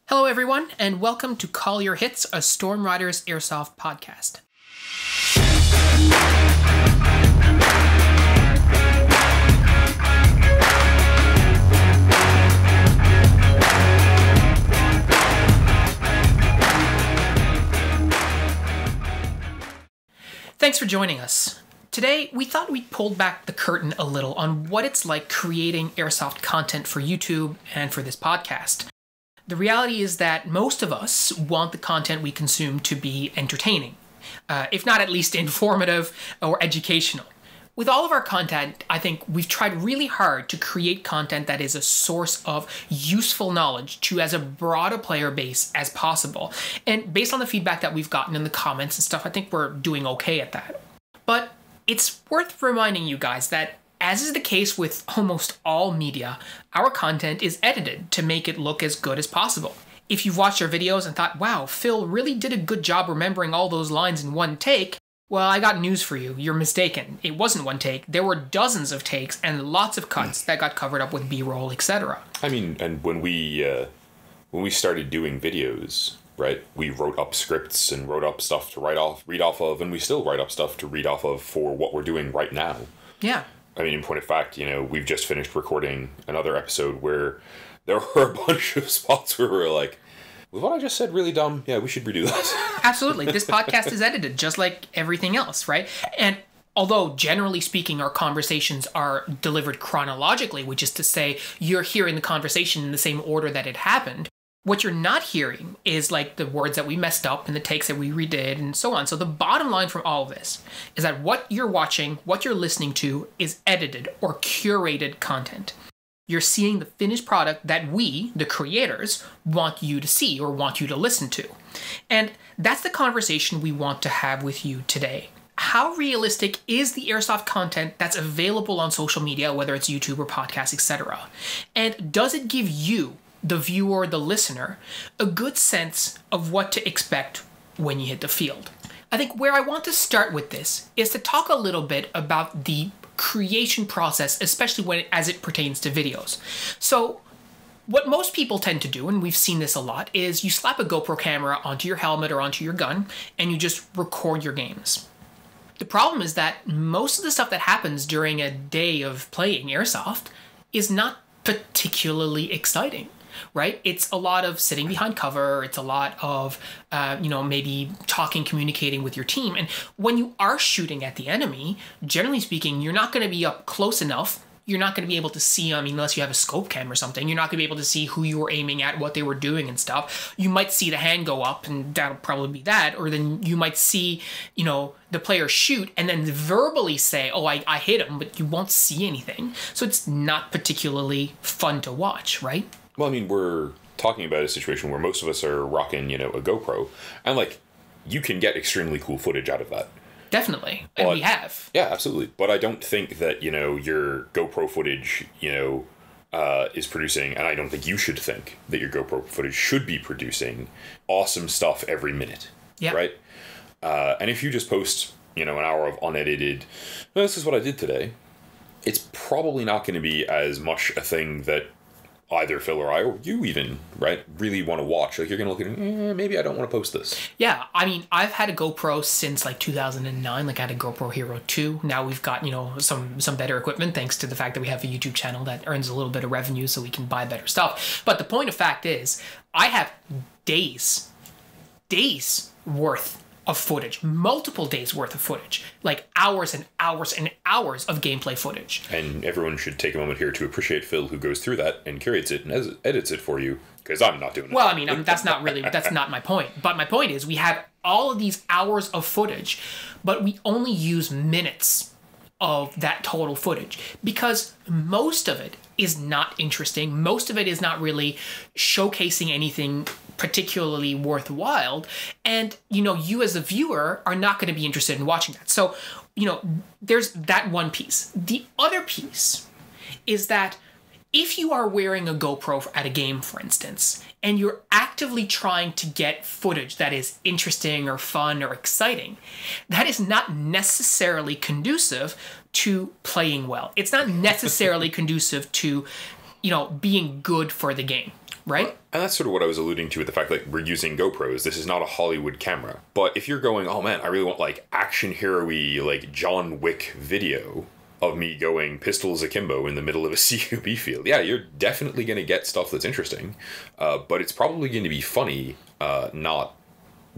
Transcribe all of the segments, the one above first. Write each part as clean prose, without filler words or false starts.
Hello, everyone, and welcome to Call Your Hits, a Storm Riders Airsoft podcast. Thanks for joining us. Today, we thought we'd pull back the curtain a little on what it's like creating airsoft content for YouTube and for this podcast. The reality is that most of us want the content we consume to be entertaining, if not at least informative or educational. With all of our content, I think we've tried really hard to create content that is a source of useful knowledge to as a broad a player base as possible. And based on the feedback that we've gotten in the comments and stuff, I think we're doing okay at that. But it's worth reminding you guys that, as is the case with almost all media, our content is edited to make it look as good as possible. If you've watched our videos and thought, wow, Phil really did a good job remembering all those lines in one take, well, I got news for you. You're mistaken. It wasn't one take. There were dozens of takes and lots of cuts that got covered up with B-roll, etc. I mean, and when we started doing videos, right, we wrote up scripts and wrote up stuff to read off of, and we still write up stuff to read off of for what we're doing right now. Yeah. I mean, in point of fact, we've just finished recording another episode where there were a bunch of spots where we're like, was what I just said really dumb? Yeah, we should redo that. Absolutely. This podcast is edited just like everything else, right? And although generally speaking, our conversations are delivered chronologically, which is to say you're hearing the conversation in the same order that it happened, what you're not hearing is like the words that we messed up and the takes that we redid and so on. So the bottom line from all of this is that what you're watching, what you're listening to is edited or curated content. You're seeing the finished product that we, the creators, want you to see or want you to listen to. And that's the conversation we want to have with you today. How realistic is the airsoft content that's available on social media, whether it's YouTube or podcasts, etc.? And does it give you, the viewer, the listener, a good sense of what to expect when you hit the field? I think where I want to start with this is to talk a little bit about the creation process, especially as it pertains to videos. So what most people tend to do, and we've seen this a lot, is you slap a GoPro camera onto your helmet or onto your gun and you just record your games. The problem is that most of the stuff that happens during a day of playing airsoft is not particularly exciting. Right? It's a lot of sitting behind cover. It's a lot of, maybe talking, communicating with your team. And when you are shooting at the enemy, generally speaking, you're not going to be up close enough. You're not going to be able to see, unless you have a scope cam or something, you're not going to be able to see who you were aiming at, what they were doing and stuff. You might see the hand go up and that'll probably be that. Or then you might see, the player shoot and then verbally say, oh, I hit him, but you won't see anything. So it's not particularly fun to watch, right? Well, I mean, we're talking about a situation where most of us are rocking, a GoPro, and you can get extremely cool footage out of that. Definitely, and we have. Yeah, absolutely. But I don't think that, your GoPro footage, is producing, and I don't think you should think that your GoPro footage should be producing awesome stuff every minute. Yeah. Right? And if you just post, an hour of unedited, this is what I did today, it's probably not going to be as much a thing that either Phil or I, or you even, right, really want to watch. You're going to look at it, maybe I don't want to post this. Yeah, I've had a GoPro since 2009. I had a GoPro Hero 2. Now we've got, some better equipment thanks to the fact that we have a YouTube channel that earns a little bit of revenue so we can buy better stuff. But the point of fact is, I have days worth of footage, multiple days worth of footage, like hours and hours and hours of gameplay footage. And everyone should take a moment here to appreciate Phil, who goes through that and curates it and edits it for you, because I'm not doing it. Well, that's not my point. But my point is we have all of these hours of footage, but we only use minutes of that total footage because most of it is not interesting. Most of it is not really showcasing anything particularly worthwhile. And, you as a viewer are not going to be interested in watching that. So, there's that one piece. The other piece is that if you are wearing a GoPro at a game, for instance, and you're actively trying to get footage that is interesting or fun or exciting, that is not necessarily conducive to playing well. It's not necessarily conducive to, being good for the game. right? And that's sort of what I was alluding to with the fact that we're using GoPros. This is not a Hollywood camera. But if you're going, oh man, I really want like action hero-y, like John Wick video of me going pistols akimbo in the middle of a CUB field, yeah, you're definitely going to get stuff that's interesting. But it's probably going to be funny, not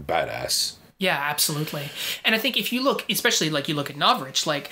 badass. Yeah, absolutely. And I think if you look, especially like you look at Novrich, like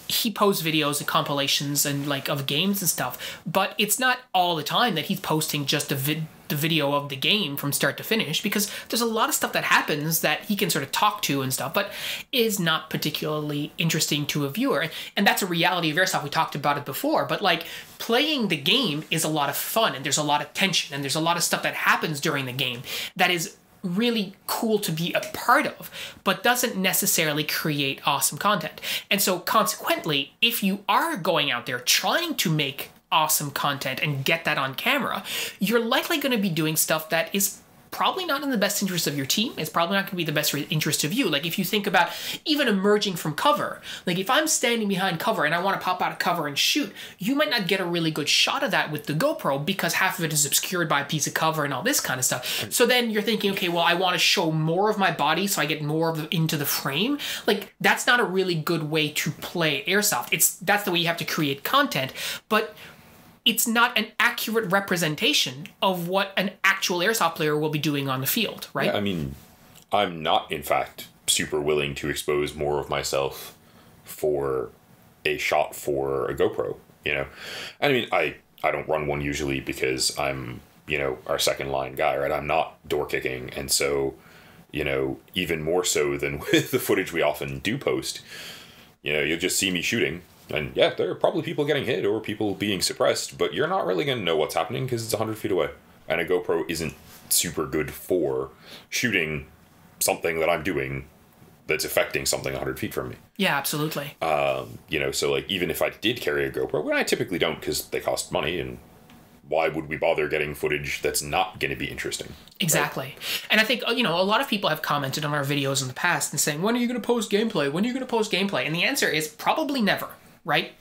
he posts videos and compilations and like of games and stuff, but it's not all the time that he's posting just the video of the game from start to finish, because there's a lot of stuff that happens that he can sort of talk to and stuff, but is not particularly interesting to a viewer. And that's a reality of airsoft. We talked about it before, but like playing the game is a lot of fun, and there's a lot of tension, and there's a lot of stuff that happens during the game that is really cool to be a part of, but doesn't necessarily create awesome content. And so consequently, if you are going out there trying to make awesome content and get that on camera, you're likely going to be doing stuff that is probably not in the best interest of your team. It's probably not going to be the best interest of you. Like if you think about even emerging from cover, like if I'm standing behind cover and I want to pop out of cover and shoot, you might not get a really good shot of that with the GoPro because half of it is obscured by a piece of cover and all this kind of stuff. So then you're thinking, okay, well, I want to show more of my body so I get more of into the frame. Like that's not a really good way to play airsoft. That's the way you have to create content, but it's not an accurate representation of what an actual airsoft player will be doing on the field, right? Yeah, I mean, I'm not, in fact, super willing to expose more of myself for a shot for a GoPro, you know? I mean, I don't run one usually because I'm, you know, our second line guy, right? I'm not door kicking. And so, you know, even more so than with the footage we often do post, you know, you'll just see me shooting. And yeah, there are probably people getting hit or people being suppressed, but you're not really going to know what's happening because it's 100 feet away. And a GoPro isn't super good for shooting something that I'm doing that's affecting something 100 feet from me. Yeah, absolutely. You know, so like even if I did carry a GoPro, well, I typically don't because they cost money, and why would we bother getting footage that's not going to be interesting? Exactly. Right? And I think, you know, a lot of people have commented on our videos in the past and saying, when are you going to post gameplay? When are you going to post gameplay? And the answer is probably never. Right?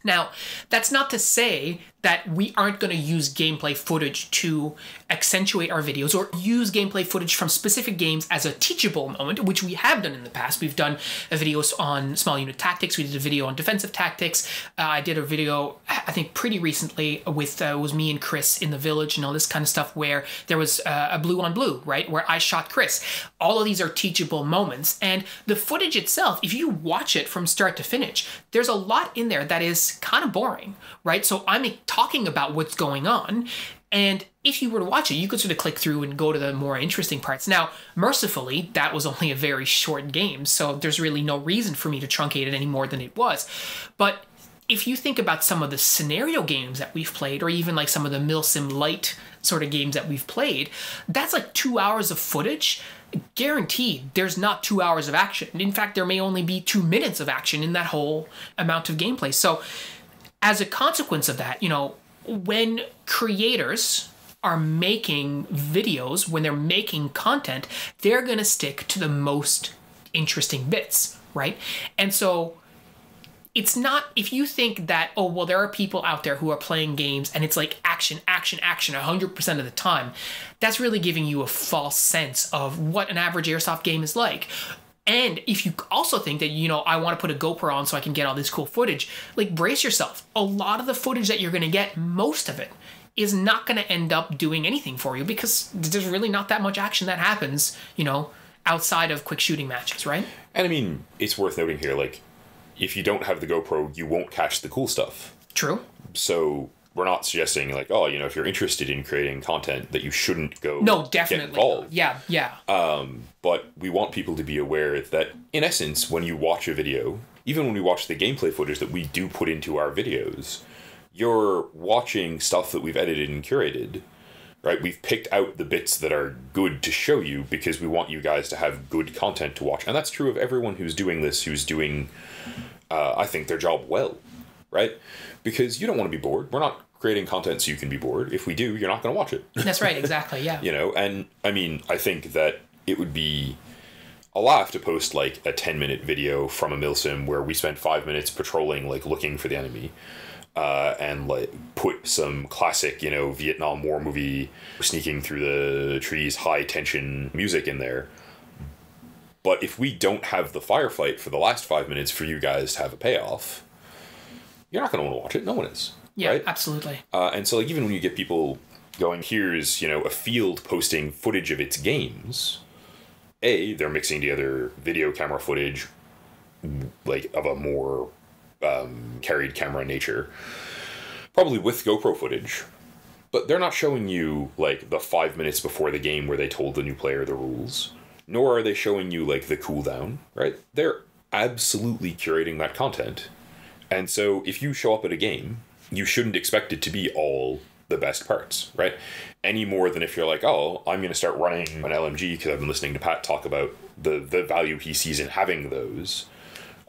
Now, that's not to say that we aren't going to use gameplay footage to accentuate our videos or use gameplay footage from specific games as a teachable moment, which we have done in the past. We've done videos on small unit tactics. We did a video on defensive tactics. I did a video, I think, pretty recently with it was me and Chris in the village and all this kind of stuff where there was a blue on blue, right, where I shot Chris. All of these are teachable moments. And the footage itself, if you watch it from start to finish, there's a lot in there that is kind of boring, right? So I'm talking about what's going on, and if you were to watch it, you could sort of click through and go to the more interesting parts. Now, mercifully, that was only a very short game, so there's really no reason for me to truncate it any more than it was. But if you think about some of the scenario games that we've played, or even like some of the Milsim Light sort of games that we've played, that's like 2 hours of footage. Guaranteed, there's not 2 hours of action. In fact, there may only be 2 minutes of action in that whole amount of gameplay. So as a consequence of that, you know, when creators are making videos, when they're making content, they're going to stick to the most interesting bits, right? And so it's not, if you think that, oh, well, there are people out there who are playing games and it's like action, action, action 100% of the time, that's really giving you a false sense of what an average airsoft game is like. And if you also think that, you know, I want to put a GoPro on so I can get all this cool footage, like brace yourself. A lot of the footage that you're going to get, most of it, is not going to end up doing anything for you because there's really not that much action that happens, you know, outside of quick shooting matches, right? And I mean, it's worth noting here, like, if you don't have the GoPro, you won't catch the cool stuff. True. So we're not suggesting like, oh, you know, if you're interested in creating content that you shouldn't go definitely get involved. Yeah. But we want people to be aware that in essence, when you watch a video, even when we watch the gameplay footage that we do put into our videos, you're watching stuff that we've edited and curated, right? We've picked out the bits that are good to show you because we want you guys to have good content to watch. And that's true of everyone who's doing this, who's doing, I think, their job well, right? Because you don't want to be bored. We're not creating content so you can be bored. If we do, you're not going to watch it. That's right, exactly, yeah. You know, and I mean, I think that it would be a laugh to post like a 10-minute video from a milsim where we spent 5 minutes patrolling, like looking for the enemy. and like put some classic, Vietnam War movie sneaking through the trees, high tension music in there. But if we don't have the firefight for the last 5 minutes for you guys to have a payoff, you're not going to want to watch it. No one is. Yeah, right? Absolutely. And so like even when you get people going, here's, a field posting footage of its games, they're mixing together video camera footage, like of a more carried camera nature, probably with GoPro footage, but they're not showing you like the 5 minutes before the game where they told the new player the rules, nor are they showing you like the cooldown, right? They're absolutely curating that content. And so if you show up at a game, you shouldn't expect it to be all the best parts, right? Any more than if you're like, oh, I'm going to start running an LMG because I've been listening to Pat talk about the value he sees in having those.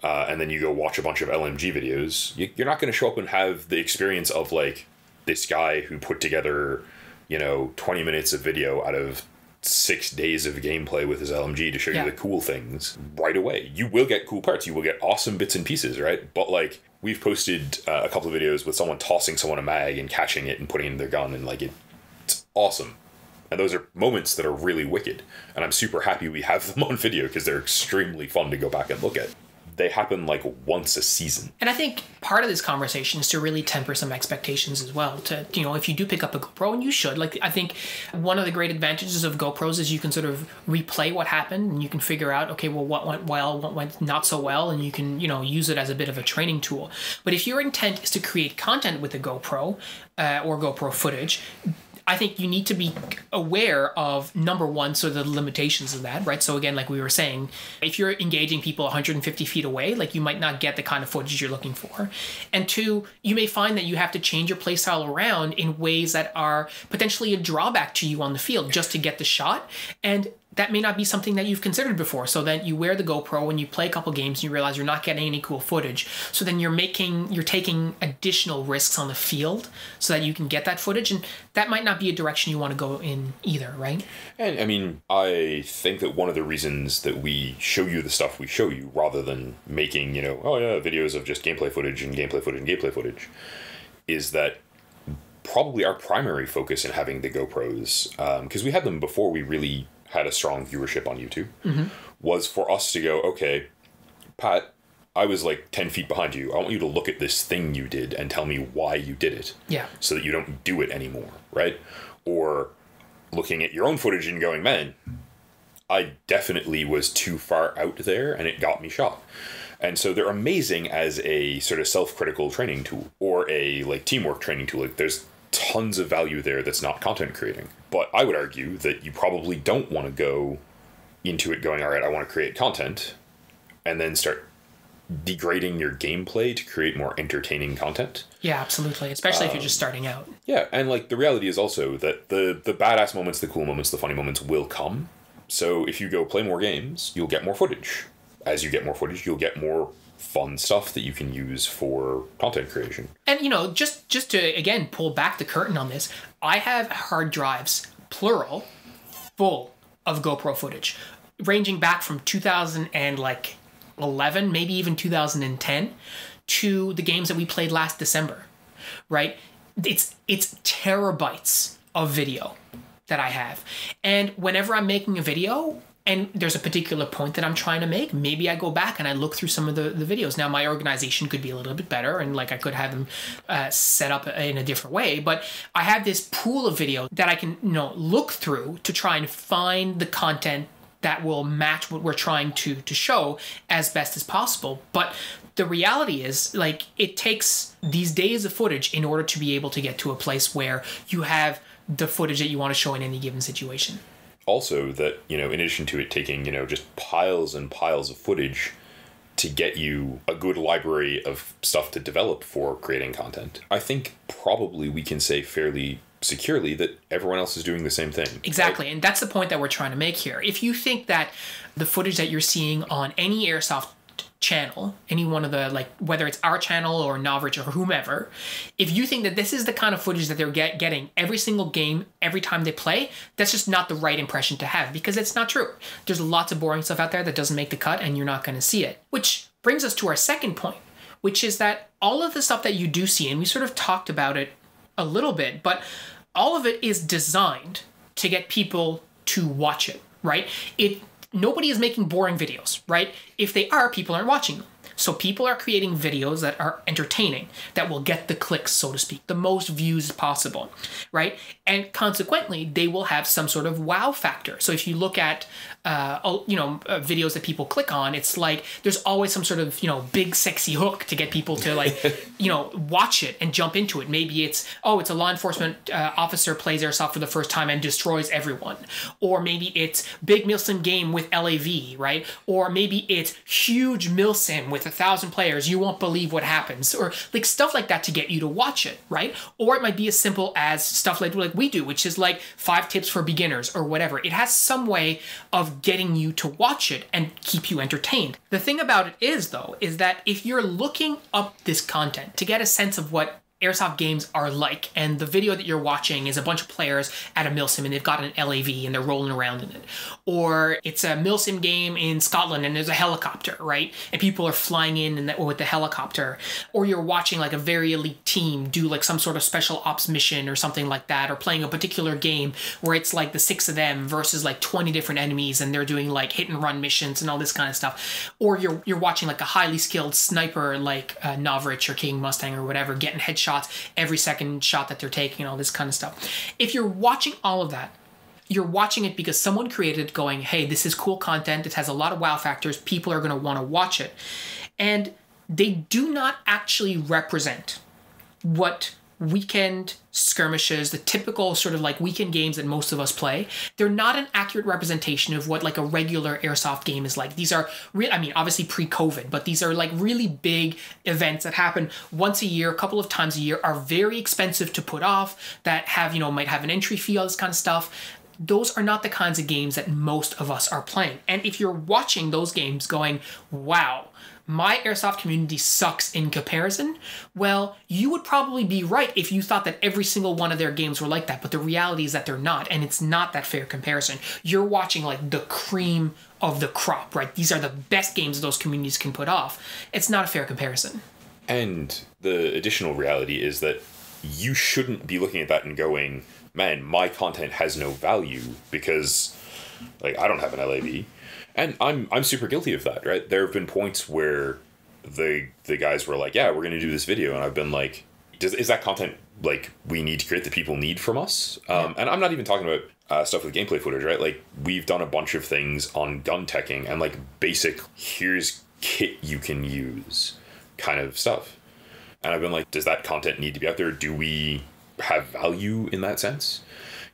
And then you go watch a bunch of LMG videos. You're not going to show up and have the experience of like this guy who put together, 20 minutes of video out of 6 days of gameplay with his LMG to show you the cool things right away. You will get cool parts. You will get awesome bits and pieces, right? But like we've posted a couple of videos with someone tossing someone a mag and catching it and putting it in their gun, and like it's awesome. And those are moments that are really wicked. And I'm super happy we have them on video because they're extremely fun to go back and look at. They happen like once a season. And I think part of this conversation is to really temper some expectations as well. To, if you do pick up a GoPro, and you should, like, I think one of the great advantages of GoPros is you can sort of replay what happened, and you can figure out, okay, well, what went well, what went not so well, and you can, use it as a bit of a training tool. But if your intent is to create content with a GoPro or GoPro footage, I think you need to be aware of, number one, sort of the limitations of that, right? So again, like we were saying, if you're engaging people 150 feet away, like you might not get the kind of footage you're looking for. And two, you may find that you have to change your playstyle around in ways that are potentially a drawback to you on the field just to get the shot. And that may not be something that you've considered before. So then you wear the GoPro and you play a couple games and you realize you're not getting any cool footage. So then you're taking additional risks on the field so that you can get that footage. And that might not be a direction you want to go in either, right? And I mean, I think that one of the reasons that we show you the stuff we show you rather than making, videos of just gameplay footage and gameplay footage and gameplay footage is that probably our primary focus in having the GoPros, because we had them before we really had a strong viewership on YouTube, was for us to go, okay, Pat, I was like 10 feet behind you. I want you to look at this thing you did and tell me why you did it. Yeah. So that you don't do it anymore, right? Or looking at your own footage and going, man, I definitely was too far out there and it got me shot. And so they're amazing as a sort of self-critical training tool or a like teamwork training tool. Like there's tons of value there that's not content creating. But I would argue that you probably don't want to go into it going, all right, I want to create content, and then start degrading your gameplay to create more entertaining content. Yeah, absolutely. Especially if you're just starting out. Yeah, and like the reality is also that the badass moments, the cool moments, the funny moments will come. So if you go play more games, you'll get more footage. As you get more footage, you'll get more fun stuff that you can use for content creation. And just to again pull back the curtain on this, I have hard drives, plural, full of GoPro footage, ranging back from 2011, maybe even 2010, to the games that we played last December. Right? It's terabytes of video that I have, and whenever I'm making a video and there's a particular point that I'm trying to make, maybe I go back and I look through some of the videos. Now, my organization could be a little bit better, and like I could have them set up in a different way, but I have this pool of video that I can look through to try and find the content that will match what we're trying to show as best as possible. But the reality is, like, it takes these days of footage in order to be able to get to a place where you have the footage that you want to show in any given situation. Also that, in addition to it taking, just piles and piles of footage to get you a good library of stuff to develop for creating content, I think probably we can say fairly securely that everyone else is doing the same thing. Exactly. Right? And that's the point that we're trying to make here. If you think that the footage that you're seeing on any airsoft channel, any one of the, like, whether it's our channel or Novrich or whomever, if you think that this is the kind of footage that they're getting every single game, every time they play, that's just not the right impression to have, because it's not true. There's lots of boring stuff out there that doesn't make the cut and you're not going to see it. Which brings us to our second point, which is that all of the stuff that you do see, and we sort of talked about it a little bit, but all of it is designed to get people to watch it, right? Nobody is making boring videos, right? If they are, people aren't watching them. So people are creating videos that are entertaining, that will get the clicks, so to speak, the most views possible, right? And consequently, they will have some sort of wow factor. So if you look at, videos that people click on, it's like there's always some sort of, big sexy hook to get people to watch it and jump into it. Maybe it's a law enforcement officer plays airsoft for the first time and destroys everyone. Or maybe it's big milsim game with LAV, right? Or maybe it's huge milsim with 1,000 players. You won't believe what happens. Or like stuff like that to get you to watch it, right? Or it might be as simple as stuff like we do, which is like 5 tips for beginners or whatever. It has some way of getting you to watch it and keep you entertained. The thing about it is, though, is that if you're looking up this content to get a sense of what airsoft games are like, and the video that you're watching is a bunch of players at a milsim and they've got an LAV and they're rolling around in it, or it's a milsim game in Scotland and there's a helicopter, right, and people are flying in with the helicopter, or you're watching like a very elite team do like some sort of special ops mission or something like that, or playing a particular game where it's like the 6 of them versus like 20 different enemies and they're doing like hit and run missions and all this kind of stuff, or you're watching like a highly skilled sniper like Novrich or King Mustang or whatever getting headshots every second shot that they're taking and all this kind of stuff. If you're watching all of that, you're watching it because someone created it going, hey, this is cool content. It has a lot of wow factors. People are going to want to watch it. And they do not actually represent what weekend skirmishes, the typical sort of like weekend games that most of us play. They're not an accurate representation of what like a regular airsoft game is like. These are obviously pre-COVID, but these are like really big events that happen once a year, a couple of times a year, are very expensive to put off, that have, might have an entry fee, all this kind of stuff. Those are not the kinds of games that most of us are playing. And if you're watching those games going, wow, my airsoft community sucks in comparison, well, you would probably be right if you thought that every single one of their games were like that. But the reality is that they're not, and it's not that fair comparison. You're watching like the cream of the crop, right? These are the best games those communities can put off. It's not a fair comparison. And the additional reality is that you shouldn't be looking at that and going, man, my content has no value because like I don't have an LAV. And I'm super guilty of that, right? There have been points where the guys were like, yeah, we're going to do this video. And I've been like, is that content like we need to create that people need from us? And I'm not even talking about stuff with gameplay footage, right? Like we've done a bunch of things on gun teching and like basic, here's kit you can use kind of stuff. And I've been like, does that content need to be out there? Do we have value in that sense?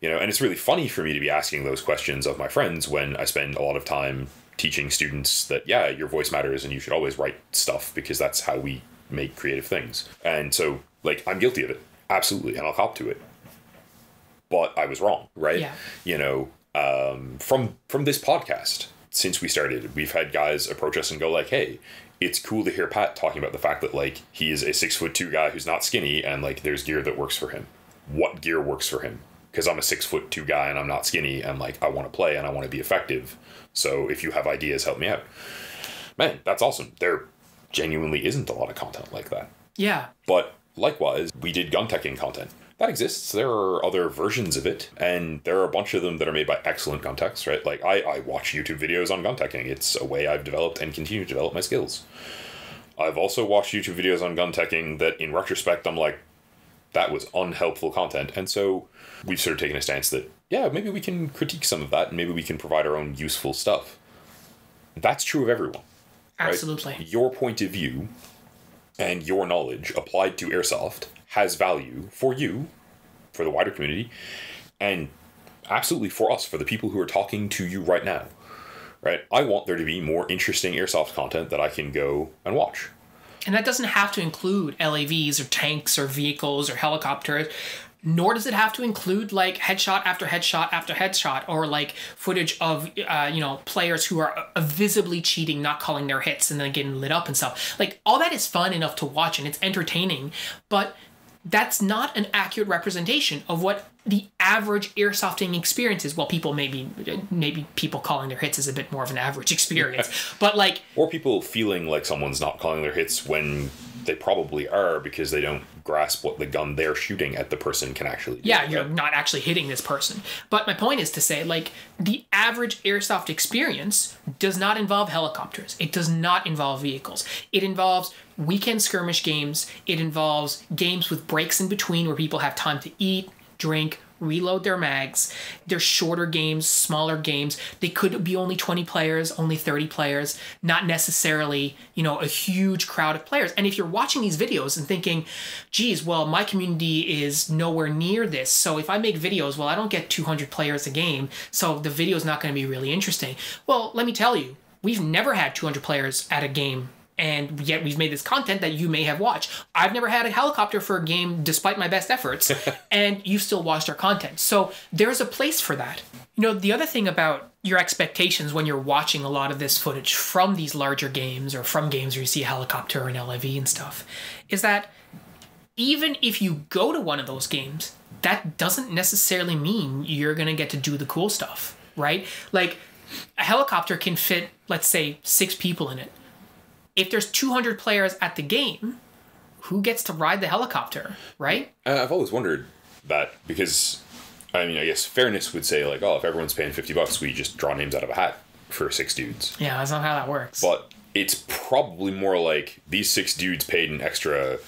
And it's really funny for me to be asking those questions of my friends when I spend a lot of time teaching students that, yeah, your voice matters and you should always write stuff because that's how we make creative things. And so, like, I'm guilty of it. Absolutely. And I'll cop to it. But I was wrong, right? Yeah. From this podcast, since we started, we've had guys approach us and go like, hey, it's cool to hear Pat talking about the fact that, like, he is a 6'2" guy who's not skinny and, like, there's gear that works for him. What gear works for him? Because I'm a 6'2" guy and I'm not skinny and like I want to play and I want to be effective. So if you have ideas, help me out. Man, that's awesome. There genuinely isn't a lot of content like that. Yeah. But likewise, we did gun teching content. That exists. There are other versions of it, and there are a bunch of them that are made by excellent gun techs, right? Like I watch YouTube videos on gun teching. It's a way I've developed and continue to develop my skills. I've also watched YouTube videos on gun teching that in retrospect I'm like, that was unhelpful content. And so we've sort of taken a stance that, yeah, maybe we can critique some of that and maybe we can provide our own useful stuff. That's true of everyone. Absolutely. Right? Your point of view and your knowledge applied to airsoft has value for you, for the wider community, and absolutely for us, for the people who are talking to you right now. Right? I want there to be more interesting airsoft content that I can go and watch. And that doesn't have to include LAVs or tanks or vehicles or helicopters, nor does it have to include like headshot after headshot after headshot, or like footage of, players who are visibly cheating, not calling their hits and then getting lit up and stuff. Like all that is fun enough to watch and it's entertaining, but that's not an accurate representation of what the average airsofting experience is. Well, maybe people calling their hits is a bit more of an average experience, but like, or people feeling like someone's not calling their hits when they probably are, because they don't grasp what the gun they're shooting at the person can actually do. Yeah, you're not actually hitting this person. But my point is to say, like, the average airsoft experience does not involve helicopters. It does not involve vehicles. It involves weekend skirmish games. It involves games with breaks in between where people have time to eat, drink, reload their mags. They're shorter games, smaller games. They could be only 20 players, only 30 players, not necessarily, a huge crowd of players. And if you're watching these videos and thinking, geez, well, my community is nowhere near this, so if I make videos, well, I don't get 200 players a game, so the video is not going to be really interesting. Well, let me tell you, we've never had 200 players at a game, and yet we've made this content that you may have watched. I've never had a helicopter for a game despite my best efforts, and you've still watched our content. So there's a place for that. The other thing about your expectations when you're watching a lot of this footage from these larger games, or from games where you see a helicopter and LIV and stuff, is that even if you go to one of those games, that doesn't necessarily mean you're going to get to do the cool stuff, right? Like, a helicopter can fit, let's say, 6 people in it. If there's 200 players at the game, who gets to ride the helicopter, right? I've always wondered that, because, I guess fairness would say, like, if everyone's paying $50, we just draw names out of a hat for 6 dudes. Yeah, that's not how that works. But it's probably more like these 6 dudes paid an extra,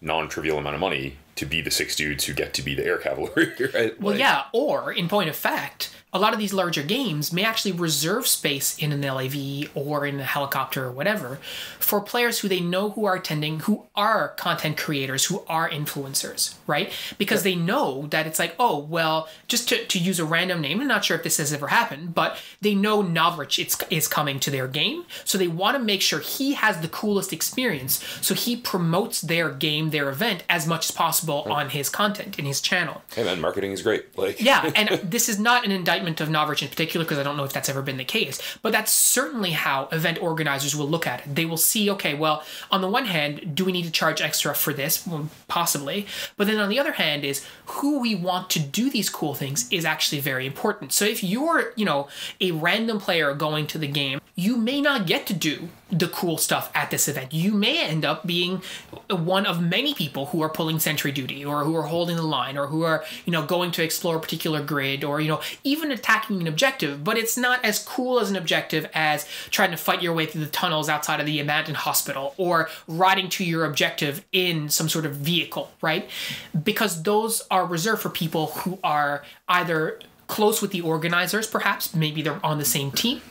non-trivial amount of money to be the 6 dudes who get to be the air cavalry, right? Well, yeah, or, in point of fact, a lot of these larger games may actually reserve space in an LAV or in a helicopter or whatever for players who they know who are attending, who are content creators, who are influencers, right? Because they know that it's like, just to use a random name, I'm not sure if this has ever happened, but they know Novrich is coming to their game, so they want to make sure he has the coolest experience, so he promotes their game, their event, as much as possible on his content, in his channel. Hey man, marketing is great. Yeah, and this is not an indictment of Novrich in particular, because I don't know if that's ever been the case, but that's certainly how event organizers will look at it. They will see, okay, well, on the one hand, do we need to charge extra for this? Well, possibly. But then on the other hand is, who we want to do these cool things is actually very important. So if you're, a random player going to the game, you may not get to do the cool stuff at this event. You may end up being one of many people who are pulling sentry duty, or who are holding the line, or who are, going to explore a particular grid, or, even attacking an objective, but it's not as cool as an objective as trying to fight your way through the tunnels outside of the abandoned hospital, or riding to your objective in some sort of vehicle, right? Because those are reserved for people who are either close with the organizers, perhaps, maybe they're on the same team,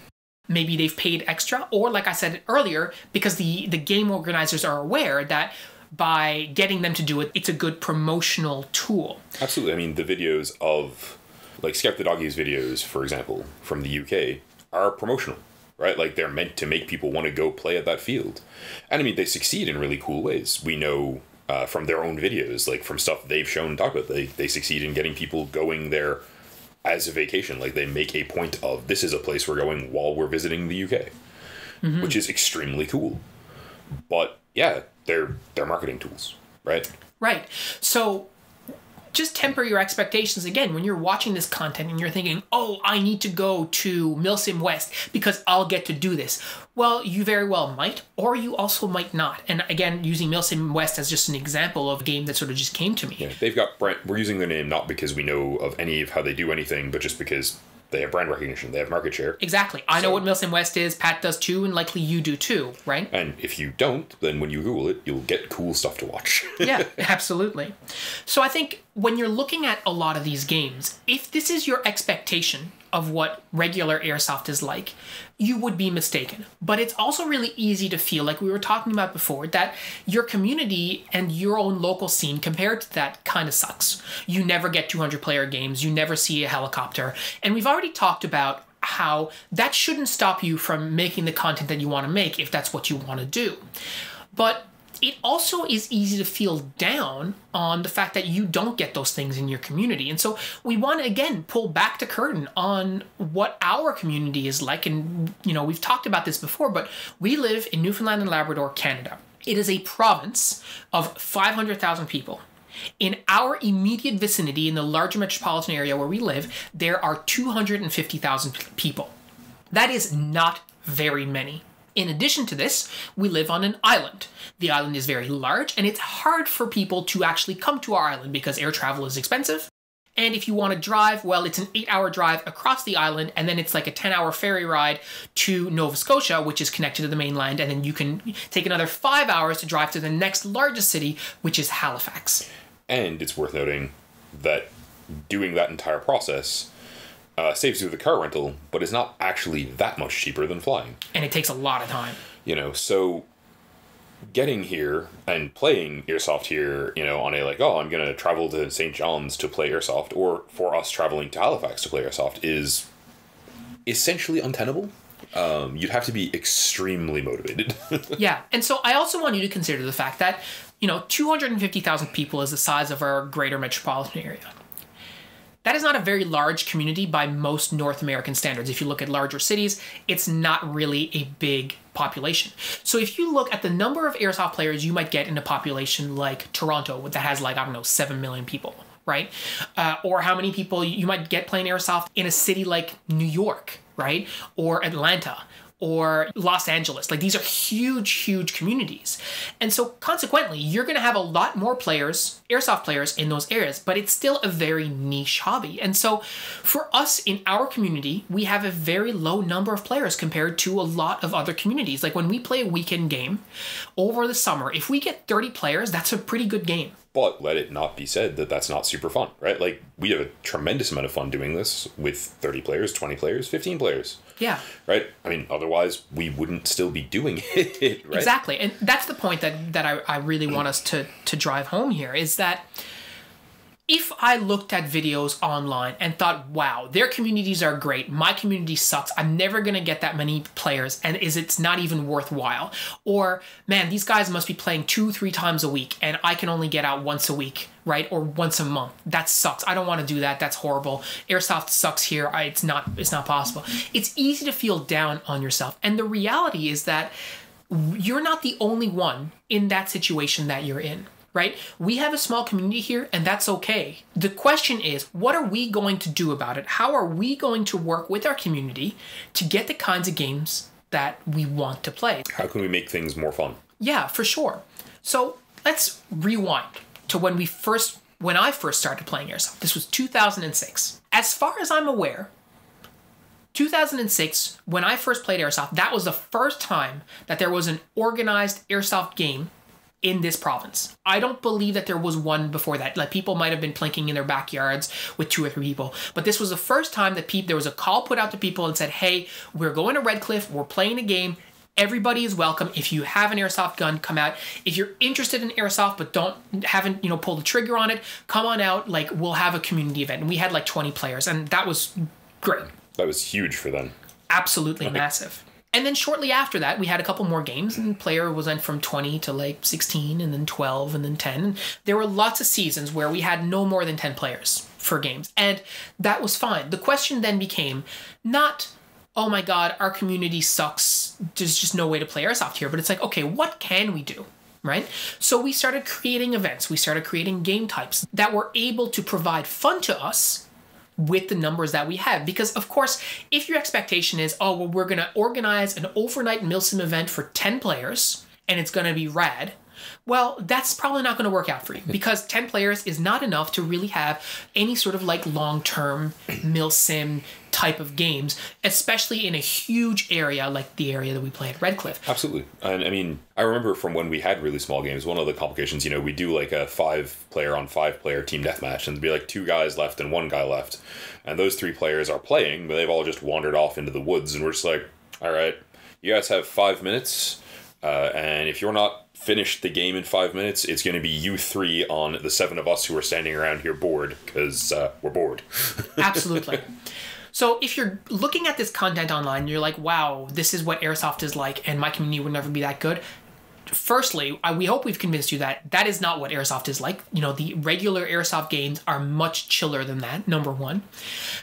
maybe they've paid extra, or like I said earlier, because the game organizers are aware that by getting them to do it, it's a good promotional tool. Absolutely. The videos of, like, Scout the Doggy's videos, for example, from the UK, are promotional, right? Like, they're meant to make people want to go play at that field. And they succeed in really cool ways. We know from their own videos, like from stuff they've shown, talk about, they succeed in getting people going there as a vacation. Like, they make a point of, this is a place we're going while we're visiting the UK, which is extremely cool. But yeah, they're marketing tools, right? Right. So just temper your expectations again when you're watching this content and you're thinking, I need to go to Milsim West because I'll get to do this. Well, you very well might, or you also might not. And again, using Milsim West as just an example of a game that sort of just came to me. Yeah, they've got we're using their name not because we know of any of how they do anything, but just because they have brand recognition, they have market share. Exactly. I know what Milsim West is, Pat does too, and likely you do too, right? And if you don't, then when you Google it, you'll get cool stuff to watch. Yeah, absolutely. So I think when you're looking at a lot of these games, if this is your expectation of what regular airsoft is like, you would be mistaken. But it's also really easy to feel, like we were talking about before, that your community and your own local scene compared to that kind of sucks. You never get 200 player games, you never see a helicopter, and we've already talked about how that shouldn't stop you from making the content that you want to make if that's what you want to do. But it also is easy to feel down on the fact that you don't get those things in your community. And so we want to, again, pull back the curtain on what our community is like. And, we've talked about this before, but we live in Newfoundland and Labrador, Canada. It is a province of 500,000 people. In our immediate vicinity, in the larger metropolitan area where we live, there are 250,000 people. That is not very many. In addition to this, we live on an island. The island is very large, and it's hard for people to actually come to our island because air travel is expensive. And if you want to drive, well, it's an 8-hour drive across the island, and then it's like a 10-hour ferry ride to Nova Scotia, which is connected to the mainland, and then you can take another 5 hours to drive to the next largest city, which is Halifax. And it's worth noting that doing that entire process saves you the car rental, but is not actually that much cheaper than flying. And it takes a lot of time. So getting here and playing airsoft here, on a I'm going to travel to St. John's to play airsoft, or for us traveling to Halifax to play airsoft, is essentially untenable. You'd have to be extremely motivated. Yeah. And so I also want you to consider the fact that, 250,000 people is the size of our greater metropolitan area. That is not a very large community by most North American standards. If you look at larger cities, it's not really a big population. So if you look at the number of airsoft players you might get in a population like Toronto, that has 7 million people, right? Or how many people you might get playing airsoft in a city like New York, right? Or Atlanta, or Los Angeles. These are huge, huge communities. And so consequently, you're going to have a lot more players, airsoft players in those areas, but it's still a very niche hobby. And so for us in our community, we have a very low number of players compared to a lot of other communities. When we play a weekend game over the summer, if we get 30 players, that's a pretty good game. But let it not be said that that's not super fun, right? We have a tremendous amount of fun doing this with 30 players, 20 players, 15 players. Yeah. Right? Otherwise we wouldn't still be doing it, right? Exactly. And that's the point that I really want us to drive home here, is that if I looked at videos online and thought, wow, their communities are great, my community sucks, I'm never going to get that many players, and it's not even worthwhile. Or, man, these guys must be playing 2-3 times a week, and I can only get out once a week, right? Or once a month. That sucks. I don't want to do that. That's horrible. Airsoft sucks here. It's not possible. It's easy to feel down on yourself. And the reality is that you're not the only one in that situation that you're in. Right? We have a small community here, and that's okay. The question is, what are we going to do about it? How are we going to work with our community to get the kinds of games that we want to play? How can we make things more fun? Yeah, for sure. So let's rewind to when I first started playing airsoft. This was 2006. As far as I'm aware, 2006, when I first played airsoft, that was the first time that there was an organized airsoft game in this province. I don't believe that there was one before that. People might have been plinking in their backyards with 2 or 3 people, but this was the first time that there was a call put out to people and said, hey, we're going to Redcliffe, we're playing a game, everybody is welcome. If you have an airsoft gun, come out. If you're interested in airsoft but haven't pulled the trigger on it, come on out. We'll have a community event. And we had 20 players, and that was great. That was huge for them. Absolutely massive. And then shortly after that, we had a couple more games, and player went from 20 to 16, and then 12, and then 10. And there were lots of seasons where we had no more than 10 players for games, and that was fine. The question then became not, oh my God, our community sucks, there's just no way to play airsoft here, but it's okay, what can we do? Right? So we started creating events, we started creating game types that were able to provide fun to us with the numbers that we have. Because of course, if your expectation is, oh, well, we're going to organize an overnight milsim event for 10 players and it's going to be rad, well, that's probably not going to work out for you, because 10 players is not enough to really have any sort of long-term milsim type of games, especially in a huge area like the area that we play at Redcliffe. Absolutely. And I remember from when we had really small games, one of the complications, we do a 5-player on 5-player team deathmatch, and there'd be 2 guys left and 1 guy left. And those 3 players are playing, but they've all just wandered off into the woods, and we're just all right, you guys have 5 minutes, and if you're not finished the game in 5 minutes, it's going to be you 3 on the 7 of us who are standing around here bored, because we're bored. Absolutely. So if you're looking at this content online, you're like, wow, this is what airsoft is like, and my community would never be that good. Firstly, we hope we've convinced you that that is not what airsoft is like. The regular airsoft games are much chiller than that, number one.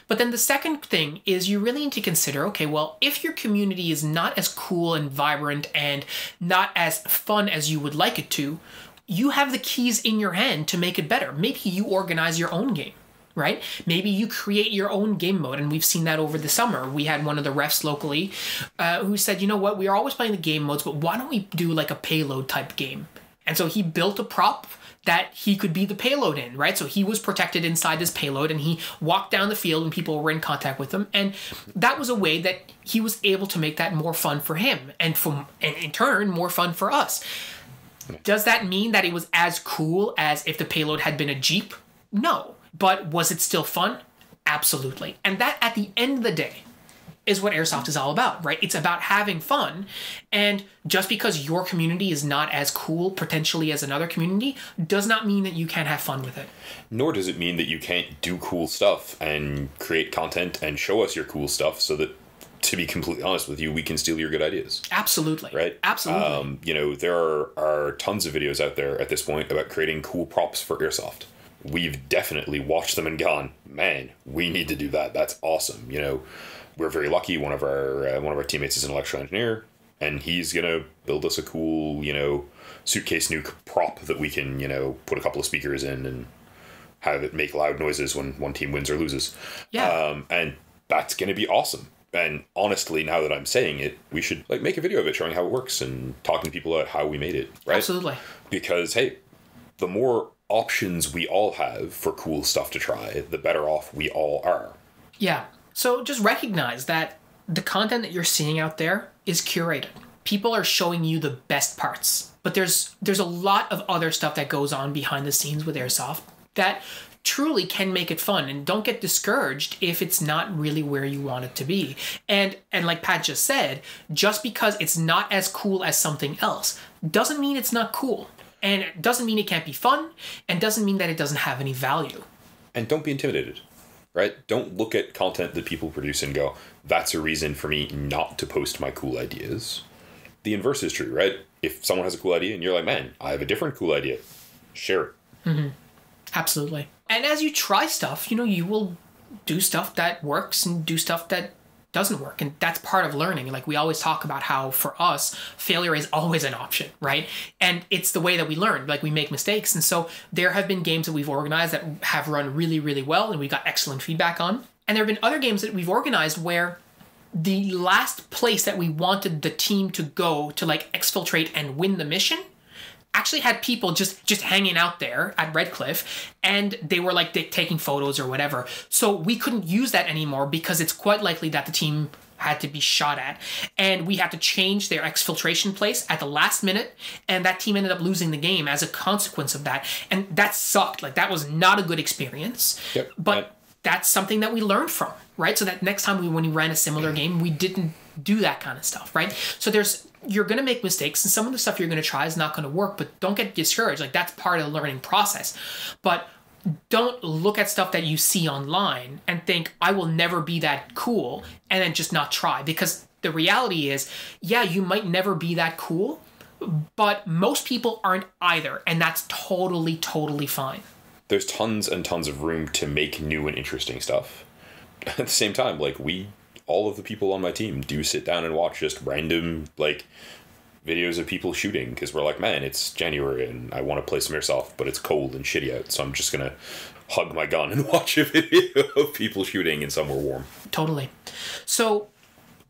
But then the second thing is you really need to consider, okay, well, if your community is not as cool and vibrant and not as fun as you would like it to, you have the keys in your hand to make it better. Maybe you organize your own game. right? Maybe you create your own game mode, and we've seen that over the summer. We had one of the refs locally who said, you know what, we are always playing the game modes, but why don't we do like a payload type game? And so he built a prop that he could be the payload in, right? So he was protected inside this payload, and he walked down the field and people were in contact with him. And that was a way that he was able to make that more fun for him, and in turn, more fun for us. Does that mean that it was as cool as if the payload had been a Jeep? No. But was it still fun? Absolutely. And that, at the end of the day, is what airsoft is all about, right? It's about having fun. And just because your community is not as cool potentially as another community does not mean that you can't have fun with it. Nor does it mean that you can't do cool stuff and create content and show us your cool stuff so that, to be completely honest with you, we can steal your good ideas. Absolutely. Right? Absolutely. You know, there are tons of videos out there at this point about creating cool props for airsoft. We've definitely watched them and gone, man, we need to do that. That's awesome. You know, we're very lucky. One of our teammates is an electrical engineer, and he's gonna build us a cool, you know, suitcase nuke prop that we can, you know, put a couple of speakers in and have it make loud noises when one team wins or loses. Yeah. And that's gonna be awesome. And honestly, now that I'm saying it, we should like make a video of it showing how it works and talking to people about how we made it. Right? Absolutely. Because hey, the more options we all have for cool stuff to try, the better off we all are. Yeah. So just recognize that the content that you're seeing out there is curated. People are showing you the best parts. But there's a lot of other stuff that goes on behind the scenes with airsoft that truly can make it fun. And don't get discouraged if it's not really where you want it to be. And like Pat just said, just because it's not as cool as something else doesn't mean it's not cool. And it doesn't mean it can't be fun, and doesn't mean that it doesn't have any value. And don't be intimidated, right? Don't look at content that people produce and go, that's a reason for me not to post my cool ideas. The inverse is true, right? If someone has a cool idea and you're like, man, I have a different cool idea, share it. Mm-hmm. Absolutely. And as you try stuff, you know, you will do stuff that works and do stuff that doesn't work, and that's part of learning. Like we always talk about how for us failure is always an option, right? And it's the way that we learn. Like we make mistakes, and so there have been games that we've organized that have run really, really well and we got excellent feedback on, and there have been other games that we've organized where the last place that we wanted the team to go to like exfiltrate and win the mission actually had people just hanging out there at Red Cliff, and they were like taking photos or whatever. So we couldn't use that anymore because it's quite likely that the team had to be shot at, and we had to change their exfiltration place at the last minute, and that team ended up losing the game as a consequence of that. And that sucked. Like that was not a good experience. Yep. But that's something that we learned from, right? So that next time when we ran a similar game, we didn't do that kind of stuff, right? So you're going to make mistakes, and some of the stuff you're going to try is not going to work, but don't get discouraged. Like that's part of the learning process. But don't look at stuff that you see online and think, I will never be that cool, and then just not try. Because the reality is, yeah, you might never be that cool, but most people aren't either, and that's totally, totally fine. There's tons and tons of room to make new and interesting stuff. At the same time, like all of the people on my team do sit down and watch just random like videos of people shooting because we're like, man, it's January and I want to play some airsoft, but it's cold and shitty out, so I'm just gonna hug my gun and watch a video of people shooting in somewhere warm. Totally. So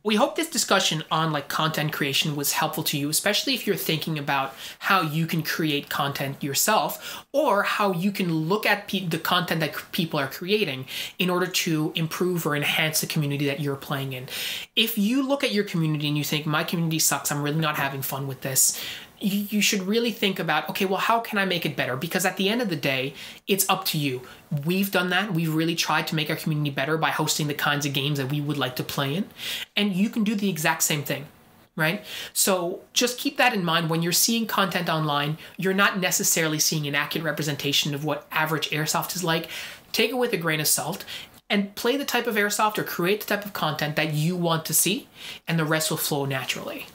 we hope this discussion on like content creation was helpful to you, especially if you're thinking about how you can create content yourself, or how you can look at the content that people are creating in order to improve or enhance the community that you're playing in. If you look at your community and you think, my community sucks, I'm really not having fun with this, you should really think about, okay, well, how can I make it better? Because at the end of the day, it's up to you. We've done that. We've really tried to make our community better by hosting the kinds of games that we would like to play in. And you can do the exact same thing, right? So just keep that in mind. When you're seeing content online, you're not necessarily seeing an accurate representation of what average airsoft is like. Take it with a grain of salt and play the type of airsoft or create the type of content that you want to see, and the rest will flow naturally.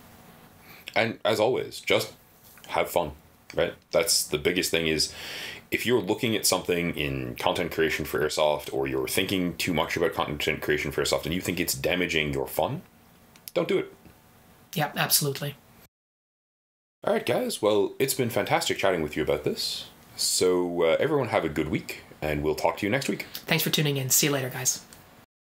And as always, just have fun, right? That's the biggest thing. Is if you're looking at something in content creation for airsoft, or you're thinking too much about content creation for airsoft and you think it's damaging your fun, don't do it. Yeah, absolutely. All right, guys. Well, it's been fantastic chatting with you about this. So everyone have a good week, and we'll talk to you next week. Thanks for tuning in. See you later, guys.